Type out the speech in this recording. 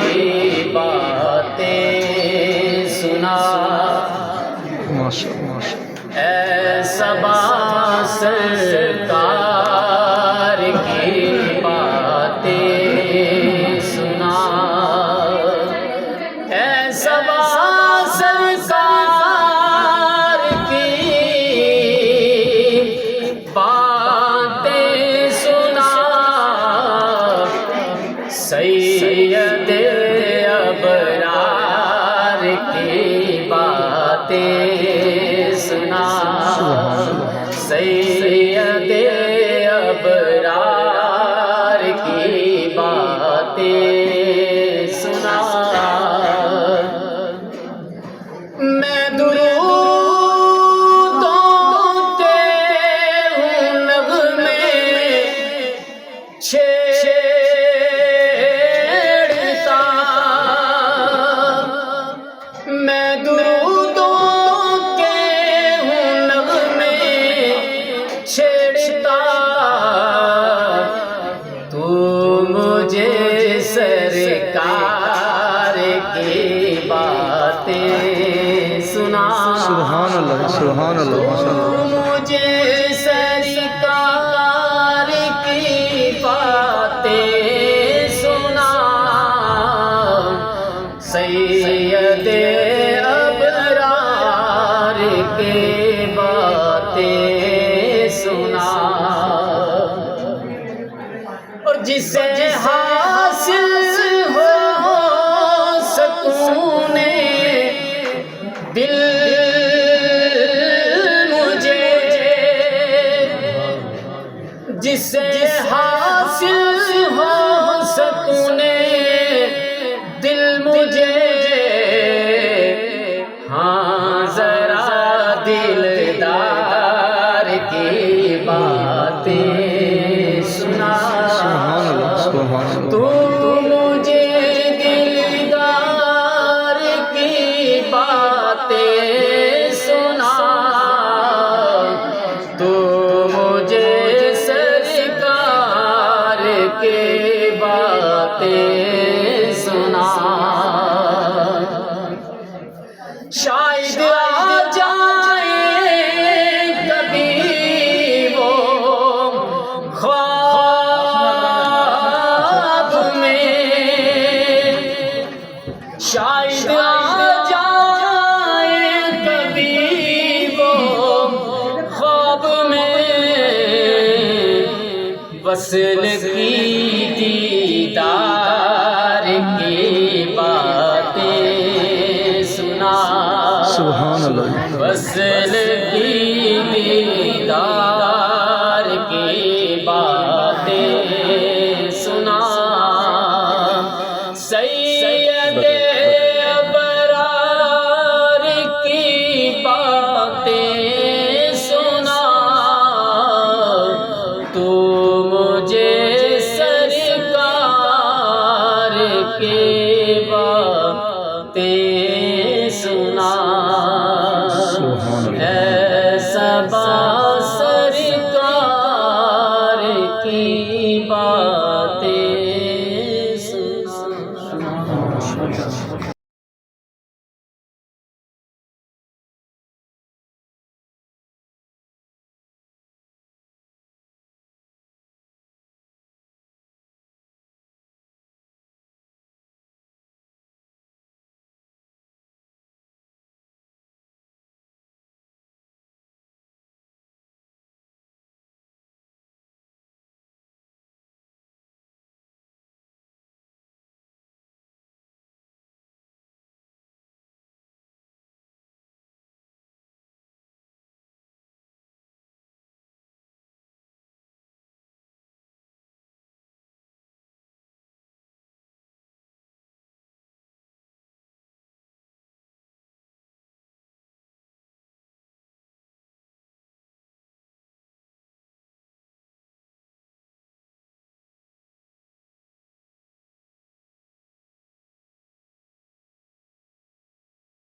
کی باتیں سنا، اے صبا سرکار کی باتیں سنا، اے صبا سرکار کی باتیں سنا، سید ابرار کی باتیں سنا، سید ابرار کی باتیں سنا، میں درودوں کے ہوں نغمے چھیڑتا، میں درودوں کے ہوں نغمے چھیڑتا، تو مجھے سرکار کی باتیں سنا، سبحان اللہ، سبحان اللہ، ماشاء اللہ، مجھے سرکار کی باتیں سنا، سید ابرار کی باتیں سنا، اور جسے حاصل ہو سکون دل مجھے، جسے حاصل ہو سکون دل مجھے، ہاں ذرا دلدار کی باتیں سنا، سبحان اللہ، سبحان اللہ، تو مجھے دلدار کی باتیں سنا، تو مجھے سرکار کی باتیں سنا، شاید آ جائیں کبھی وہ خواب میں، شاید آ جائیں کبھی وہ خواب میں، وصل کی دیدار کی باتیں سنا، سبحان اللہ، وصل کی دیدار کی باتیں سنا، سید ابرار کی باتیں سنا، تو مجھے سرکار کی باتیں سنا، سبحان اللہ، اے صبا سرکار کی باتیں سنا۔